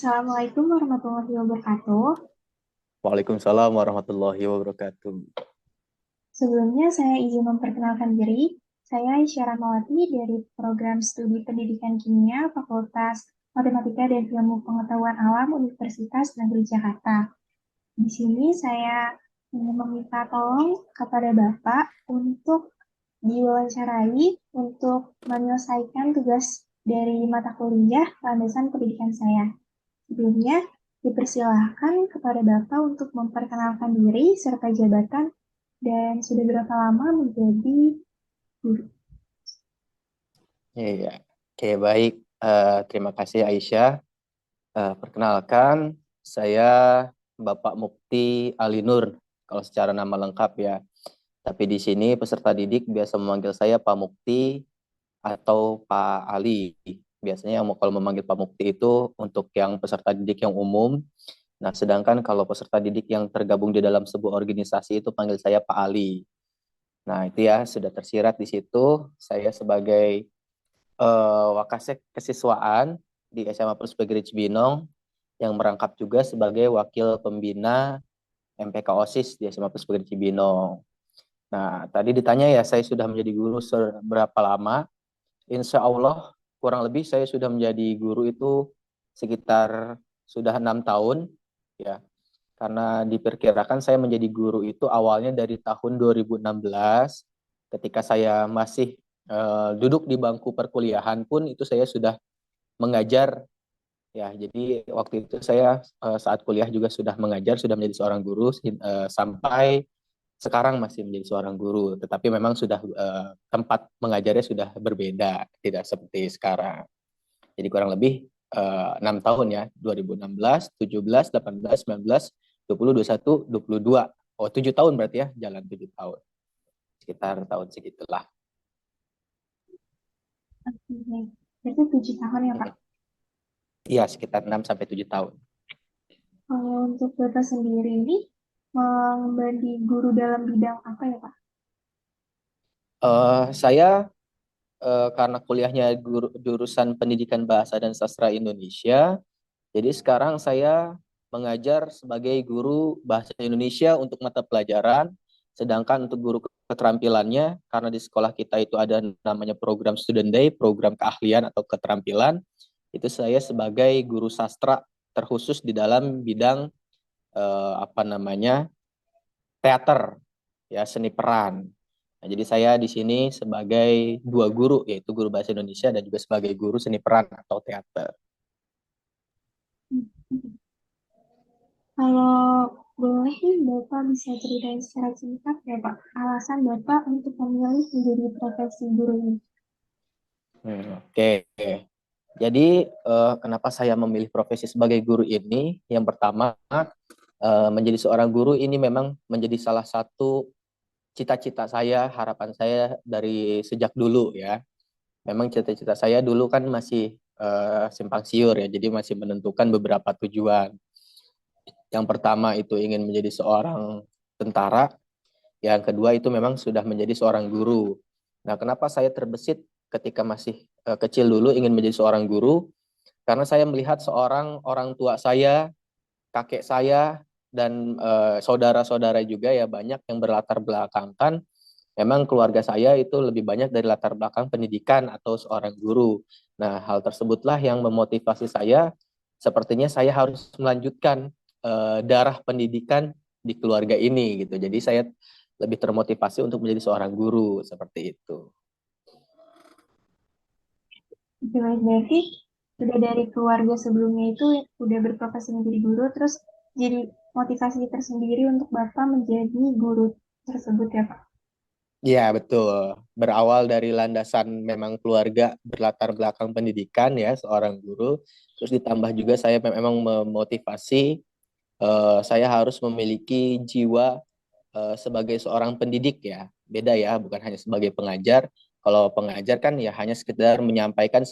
Assalamualaikum warahmatullahi wabarakatuh. Waalaikumsalam warahmatullahi wabarakatuh. Sebelumnya saya izin memperkenalkan diri. Saya Aisyah Rahmawati dari Program Studi Pendidikan Kimia Fakultas Matematika dan Ilmu Pengetahuan Alam Universitas Negeri Jakarta. Di sini saya ingin meminta tolong kepada Bapak untuk diwawancarai untuk menyelesaikan tugas dari mata kuliah landasan pendidikan saya. Sebelumnya, dipersilahkan kepada Bapak untuk memperkenalkan diri serta jabatan dan sudah berapa lama menjadi guru. Iya, oke baik. Terima kasih Aisyah. Perkenalkan, saya Bapak Mukti Ali Nur, kalau secara nama lengkap ya. Tapi di sini peserta didik biasa memanggil saya Pak Mukti atau Pak Ali. Biasanya yang kalau memanggil Pak Mukti itu untuk yang peserta didik yang umum. Nah, sedangkan kalau peserta didik yang tergabung di dalam sebuah organisasi itu panggil saya Pak Ali. Nah, itu ya sudah tersirat di situ. Saya sebagai Wakasek Kesiswaan di SMA Plus PGRI Cibinong yang merangkap juga sebagai wakil pembina MPK OSIS di SMA Plus PGRI Cibinong. Nah, tadi ditanya ya saya sudah menjadi guru seberapa lama? Insya Allah kurang lebih saya sudah menjadi guru itu sekitar sudah 6 tahun ya. Karena diperkirakan saya menjadi guru itu awalnya dari tahun 2016 ketika saya masih duduk di bangku perkuliahan pun itu saya sudah mengajar ya. Jadi waktu itu saya saat kuliah juga sudah mengajar, sudah menjadi seorang guru sampai sekarang masih menjadi seorang guru. Tetapi memang sudah tempat mengajarnya sudah berbeda, tidak seperti sekarang. Jadi kurang lebih 6 tahun ya, 2016, 17, 18, 19, 20, 21, 22. Oh, 7 tahun berarti ya, jalan 7 tahun. Sekitar tahun segitulah. Oke, berarti 7 tahun ya Pak. Iya, sekitar 6 sampai 7 tahun. Kalau untuk Bapak sendiri ini menjadi guru dalam bidang apa ya Pak? Saya karena kuliahnya jurusan Pendidikan Bahasa dan Sastra Indonesia, jadi sekarang saya mengajar sebagai guru Bahasa Indonesia untuk mata pelajaran, sedangkan untuk guru keterampilannya, karena di sekolah kita itu ada namanya program Student Day, program keahlian atau keterampilan, itu saya sebagai guru sastra terkhusus di dalam bidang apa namanya teater, ya seni peran. Nah, jadi saya di sini sebagai dua guru, yaitu guru bahasa Indonesia dan juga sebagai guru seni peran atau teater. Kalau boleh nih Bapak bisa ceritain secara singkat ya Pak, alasan Bapak untuk memilih menjadi profesi guru ini. Oke. Jadi kenapa saya memilih profesi sebagai guru ini? Yang pertama, menjadi seorang guru ini memang menjadi salah satu cita-cita saya, harapan saya dari sejak dulu ya. Memang cita-cita saya dulu kan masih simpang siur ya, jadi masih menentukan beberapa tujuan. Yang pertama itu ingin menjadi seorang tentara, yang kedua itu memang sudah menjadi seorang guru. Nah, kenapa saya terbesit ketika masih kecil dulu ingin menjadi seorang guru? Karena saya melihat seorang orang tua saya, kakek saya, dan saudara-saudara juga ya banyak yang berlatar belakangkan. Memang keluarga saya itu lebih banyak dari latar belakang pendidikan atau seorang guru. Nah, hal tersebutlah yang memotivasi saya. Sepertinya saya harus melanjutkan darah pendidikan di keluarga ini gitu. Jadi saya lebih termotivasi untuk menjadi seorang guru seperti itu. Oke, baik. Berarti sudah dari keluarga sebelumnya itu udah berprofesi menjadi guru, terus jadi motivasi tersendiri untuk Bapak menjadi guru tersebut ya Pak. Ya, betul. Berawal dari landasan memang keluarga berlatar belakang pendidikan ya, seorang guru. Terus ditambah juga saya memang memotivasi saya harus memiliki jiwa sebagai seorang pendidik ya. Beda ya, bukan hanya sebagai pengajar. Kalau pengajar kan ya hanya sekedar menyampaikan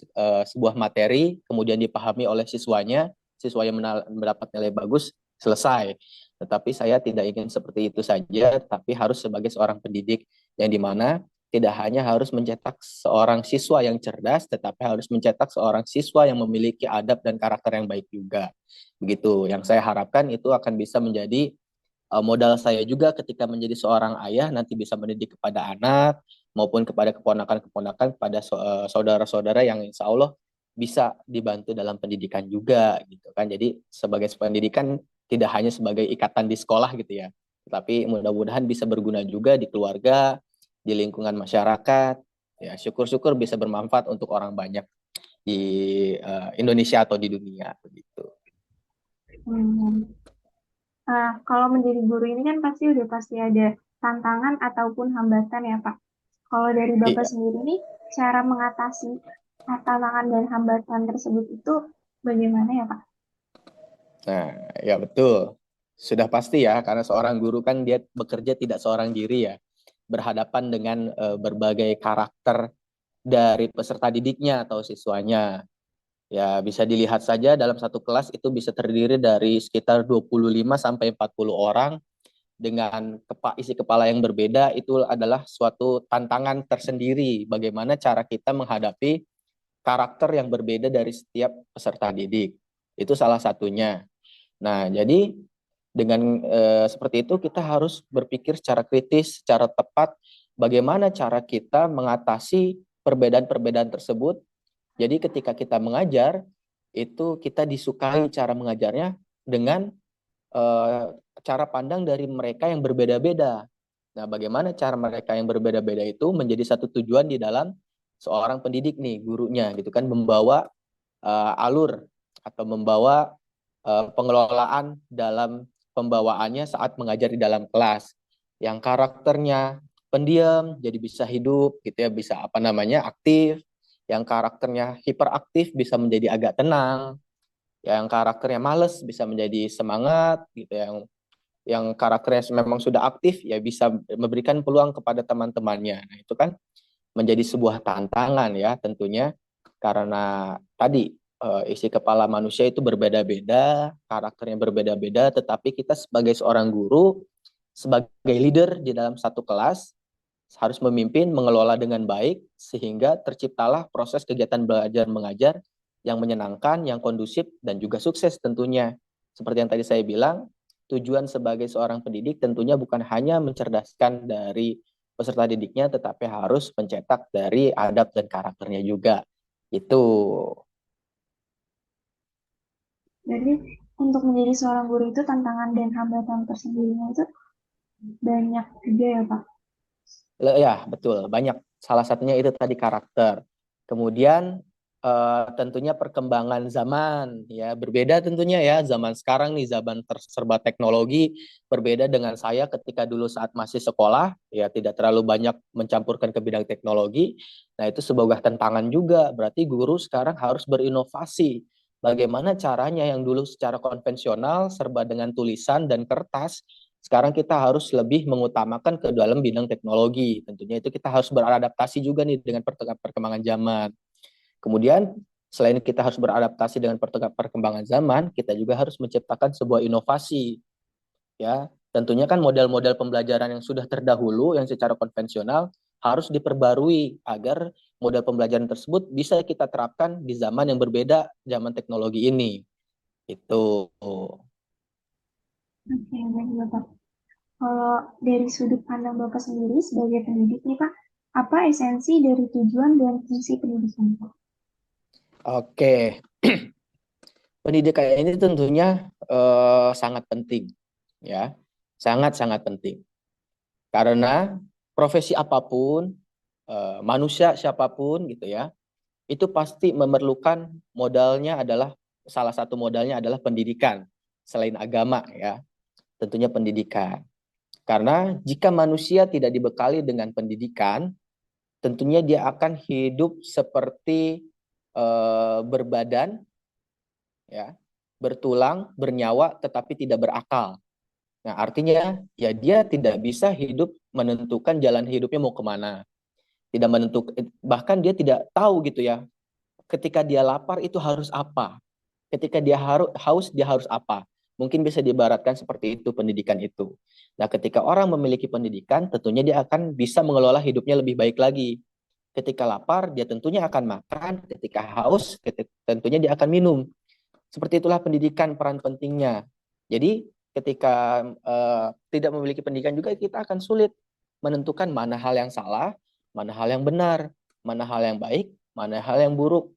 sebuah materi, kemudian dipahami oleh siswanya, siswanya mendapat nilai bagus, selesai. Tetapi saya tidak ingin seperti itu saja, tapi harus sebagai seorang pendidik yang dimana tidak hanya harus mencetak seorang siswa yang cerdas, tetapi harus mencetak seorang siswa yang memiliki adab dan karakter yang baik juga. Begitu. Yang saya harapkan itu akan bisa menjadi modal saya juga ketika menjadi seorang ayah, nanti bisa mendidik kepada anak maupun kepada keponakan-keponakan, kepada saudara-saudara yang insya Allah bisa dibantu dalam pendidikan juga gitu kan. Jadi sebagai pendidikan tidak hanya sebagai ikatan di sekolah gitu ya, tapi mudah-mudahan bisa berguna juga di keluarga, di lingkungan masyarakat. Ya, syukur-syukur bisa bermanfaat untuk orang banyak di Indonesia atau di dunia begitu. Hmm. Kalau menjadi guru ini kan pasti ada tantangan ataupun hambatan ya Pak. Kalau dari Bapak Iya. sendiri nih, cara mengatasi tantangan dan hambatan tersebut itu bagaimana ya Pak? Nah, ya betul. Sudah pasti ya, karena seorang guru kan dia bekerja tidak seorang diri ya, berhadapan dengan berbagai karakter dari peserta didiknya atau siswanya. Ya, bisa dilihat saja dalam satu kelas itu bisa terdiri dari sekitar 25 sampai 40 orang dengan isi kepala yang berbeda. Itu adalah suatu tantangan tersendiri bagaimana cara kita menghadapi karakter yang berbeda dari setiap peserta didik. Itu salah satunya. Nah, jadi dengan seperti itu kita harus berpikir secara kritis, secara tepat bagaimana cara kita mengatasi perbedaan-perbedaan tersebut. Jadi ketika kita mengajar, itu kita disukai cara mengajarnya dengan eh, cara pandang dari mereka yang berbeda-beda. Nah, bagaimana cara mereka yang berbeda-beda itu menjadi satu tujuan di dalam seorang pendidik nih, gurunya gitu kan, membawa alur atau membawa pengelolaan dalam pembawaannya saat mengajar di dalam kelas. Yang karakternya pendiam jadi bisa hidup gitu ya, bisa apa namanya aktif. Yang karakternya hiperaktif bisa menjadi agak tenang. Yang karakternya males bisa menjadi semangat gitu. Yang karakternya memang sudah aktif ya bisa memberikan peluang kepada teman-temannya. Nah, itu kan menjadi sebuah tantangan ya tentunya karena tadi isi kepala manusia itu berbeda-beda, karakternya berbeda-beda, tetapi kita sebagai seorang guru, sebagai leader di dalam satu kelas harus memimpin, mengelola dengan baik sehingga terciptalah proses kegiatan belajar mengajar yang menyenangkan, yang kondusif dan juga sukses tentunya. Seperti yang tadi saya bilang, tujuan sebagai seorang pendidik tentunya bukan hanya mencerdaskan dari peserta didiknya, tetapi harus mencetak dari adab dan karakternya juga. Itu. Jadi untuk menjadi seorang guru itu tantangan dan hambatan tersendirinya itu banyak juga ya Pak. Ya, betul. Banyak. Salah satunya itu tadi karakter. Kemudian tentunya perkembangan zaman ya berbeda tentunya ya zaman sekarang nih zaman serba teknologi berbeda dengan saya ketika dulu saat masih sekolah ya tidak terlalu banyak mencampurkan ke bidang teknologi. Nah, itu sebuah tantangan juga. Berarti guru sekarang harus berinovasi. Bagaimana caranya yang dulu secara konvensional serba dengan tulisan dan kertas sekarang kita harus lebih mengutamakan ke dalam bidang teknologi. Tentunya itu kita harus beradaptasi juga nih dengan perkembangan zaman. Kemudian selain kita harus beradaptasi dengan perkembangan zaman, kita juga harus menciptakan sebuah inovasi. Ya, tentunya kan model-model pembelajaran yang sudah terdahulu yang secara konvensional harus diperbarui agar model pembelajaran tersebut bisa kita terapkan di zaman yang berbeda, zaman teknologi ini. Itu. Oke, baik Bapak. Kalau dari sudut pandang Bapak sendiri sebagai pendidik nih Pak, apa esensi dari tujuan dan fungsi pendidikan Pak? Oke, pendidikan ini tentunya sangat penting, ya, sangat-sangat penting. Karena profesi apapun, manusia siapapun gitu ya, itu pasti memerlukan modalnya adalah salah satu modalnya adalah pendidikan. Selain agama ya, tentunya pendidikan. Karena jika manusia tidak dibekali dengan pendidikan, tentunya dia akan hidup seperti berbadan ya, bertulang, bernyawa tetapi tidak berakal. Nah, artinya ya dia tidak bisa hidup menentukan jalan hidupnya mau kemana. Tidak menentukan, bahkan dia tidak tahu gitu ya. Ketika dia lapar itu harus apa? Ketika dia haus dia harus apa? Mungkin bisa diibaratkan seperti itu pendidikan itu. Nah, ketika orang memiliki pendidikan, tentunya dia akan bisa mengelola hidupnya lebih baik lagi. Ketika lapar, dia tentunya akan makan. Ketika haus, tentunya dia akan minum. Seperti itulah pendidikan peran pentingnya. Jadi ketika tidak memiliki pendidikan juga kita akan sulit menentukan mana hal yang salah, mana hal yang benar, mana hal yang baik, mana hal yang buruk.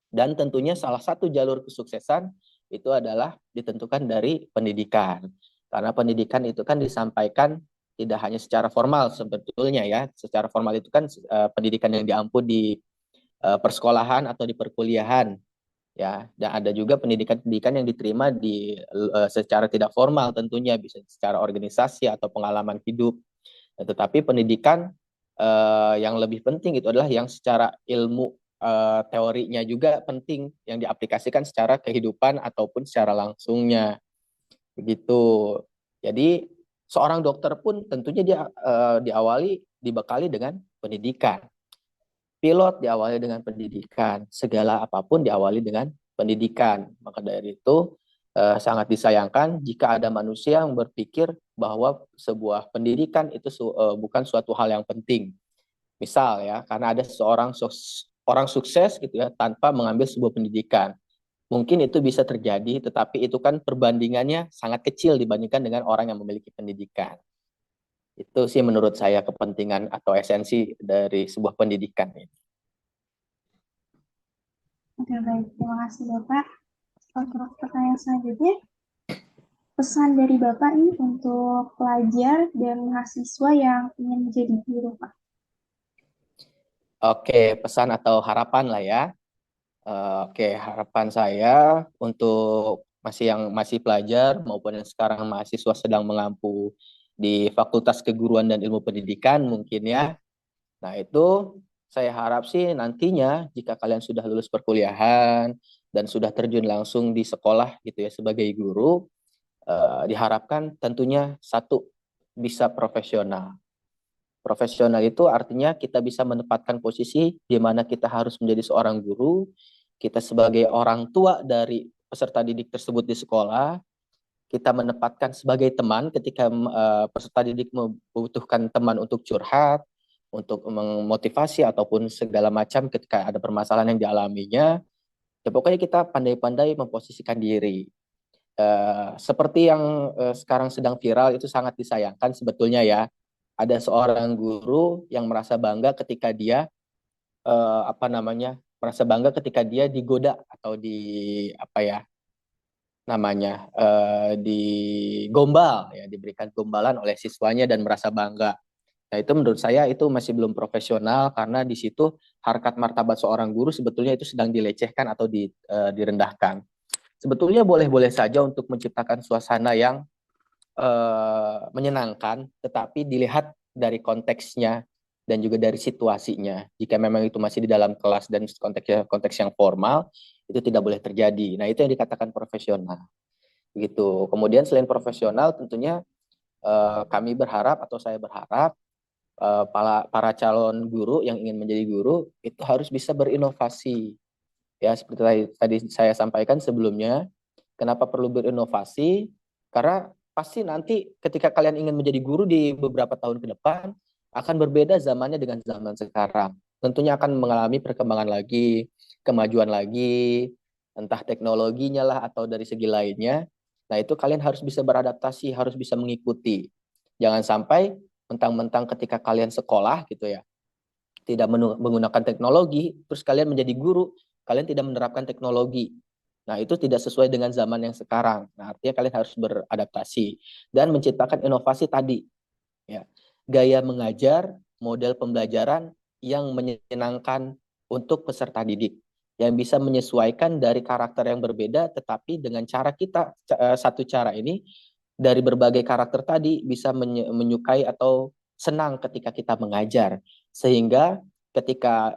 Dan tentunya salah satu jalur kesuksesan itu adalah ditentukan dari pendidikan. Karena pendidikan itu kan disampaikan tidak hanya secara formal sebetulnya ya. Secara formal itu kan pendidikan yang diampu di persekolahan atau di perkuliahan ya, dan ada juga pendidikan-pendidikan yang diterima di secara tidak formal, tentunya bisa secara organisasi atau pengalaman hidup. Tetapi pendidikan yang lebih penting itu adalah yang secara ilmu teorinya juga penting, yang diaplikasikan secara kehidupan ataupun secara langsungnya begitu. Jadi seorang dokter pun tentunya dia dibekali dengan pendidikan. Pilot diawali dengan pendidikan, segala apapun diawali dengan pendidikan. Maka dari itu sangat disayangkan jika ada manusia yang berpikir bahwa sebuah pendidikan itu bukan suatu hal yang penting. Misal ya, karena ada seorang orang sukses gitu ya tanpa mengambil sebuah pendidikan. Mungkin itu bisa terjadi, tetapi itu kan perbandingannya sangat kecil dibandingkan dengan orang yang memiliki pendidikan. Itu sih menurut saya kepentingan atau esensi dari sebuah pendidikan ini. Oke, baik. Terima kasih, Bapak. Untuk pertanyaan selanjutnya, pesan dari Bapak ini untuk pelajar dan mahasiswa yang ingin menjadi guru, Pak. Oke, pesan atau harapan lah ya. Oke, harapan saya untuk masih pelajar maupun yang sekarang mahasiswa sedang mengampu di Fakultas Keguruan dan Ilmu Pendidikan mungkin ya. Nah, itu saya harap sih nantinya jika kalian sudah lulus perkuliahan dan sudah terjun langsung di sekolah gitu ya sebagai guru, diharapkan tentunya satu bisa profesional. Profesional itu artinya kita bisa menempatkan posisi di mana kita harus menjadi seorang guru, kita sebagai orang tua dari peserta didik tersebut di sekolah, kita menempatkan sebagai teman ketika peserta didik membutuhkan teman untuk curhat, untuk memotivasi ataupun segala macam ketika ada permasalahan yang dialaminya. Ya, pokoknya kita pandai-pandai memposisikan diri. Seperti yang sekarang sedang viral itu sangat disayangkan sebetulnya ya. Ada seorang guru yang merasa bangga ketika dia merasa bangga ketika dia digoda atau digombal ya, diberikan gombalan oleh siswanya dan merasa bangga. Nah, itu menurut saya itu masih belum profesional karena di situ harkat martabat seorang guru sebetulnya itu sedang dilecehkan atau direndahkan. Sebetulnya boleh-boleh saja untuk menciptakan suasana yang menyenangkan, tetapi dilihat dari konteksnya dan juga dari situasinya. Jika memang itu masih di dalam kelas dan konteks yang formal, itu tidak boleh terjadi. Nah, itu yang dikatakan profesional. Gitu. Kemudian selain profesional, tentunya kami berharap atau saya berharap para calon guru yang ingin menjadi guru itu harus bisa berinovasi. Ya, seperti tadi saya sampaikan sebelumnya, kenapa perlu berinovasi? Karena pasti nanti ketika kalian ingin menjadi guru di beberapa tahun ke depan, akan berbeda zamannya dengan zaman sekarang. Tentunya akan mengalami perkembangan lagi, kemajuan lagi, entah teknologinya lah atau dari segi lainnya. Nah, itu kalian harus bisa beradaptasi, harus bisa mengikuti. Jangan sampai mentang-mentang ketika kalian sekolah gitu ya, tidak menggunakan teknologi, terus kalian menjadi guru, kalian tidak menerapkan teknologi. Nah, itu tidak sesuai dengan zaman yang sekarang. Nah, artinya kalian harus beradaptasi dan menciptakan inovasi tadi. Ya. Gaya mengajar, model pembelajaran yang menyenangkan untuk peserta didik. Yang bisa menyesuaikan dari karakter yang berbeda, tetapi dengan cara kita, satu cara ini, dari berbagai karakter tadi bisa menyukai atau senang ketika kita mengajar. Sehingga ketika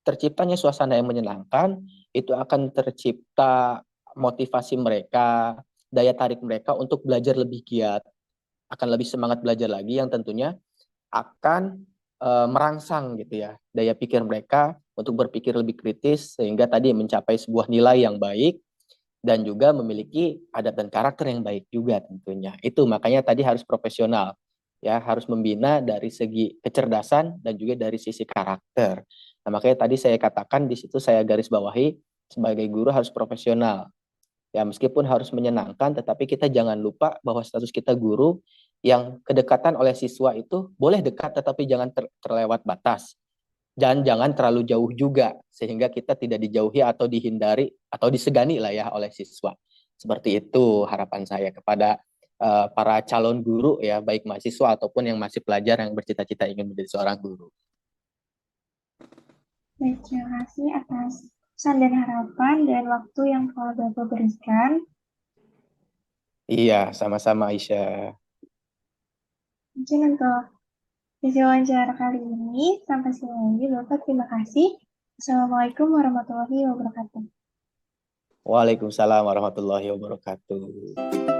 terciptanya suasana yang menyenangkan, itu akan tercipta motivasi mereka, daya tarik mereka untuk belajar lebih giat, akan lebih semangat belajar lagi yang tentunya akan merangsang gitu ya daya pikir mereka untuk berpikir lebih kritis sehingga tadi mencapai sebuah nilai yang baik dan juga memiliki adat dan karakter yang baik juga tentunya. Itu makanya tadi harus profesional, ya harus membina dari segi kecerdasan dan juga dari sisi karakter. Nah, makanya tadi saya katakan di situ saya garis bawahi sebagai guru harus profesional. Ya meskipun harus menyenangkan, tetapi kita jangan lupa bahwa status kita guru yang kedekatan oleh siswa itu boleh dekat, tetapi jangan terlewat batas. Dan jangan terlalu jauh juga sehingga kita tidak dijauhi atau dihindari atau disegani lah ya oleh siswa. Seperti itu harapan saya kepada para calon guru ya, baik mahasiswa ataupun yang masih pelajar yang bercita-cita ingin menjadi seorang guru. Baik, terima kasih atas pesan dan harapan dan waktu yang telah Bapak berikan. Iya, sama-sama Aisyah. Mungkin untuk sesi wawancara kali ini, sampai sini lagi, Bapak. Terima kasih. Assalamualaikum warahmatullahi wabarakatuh. Waalaikumsalam warahmatullahi wabarakatuh.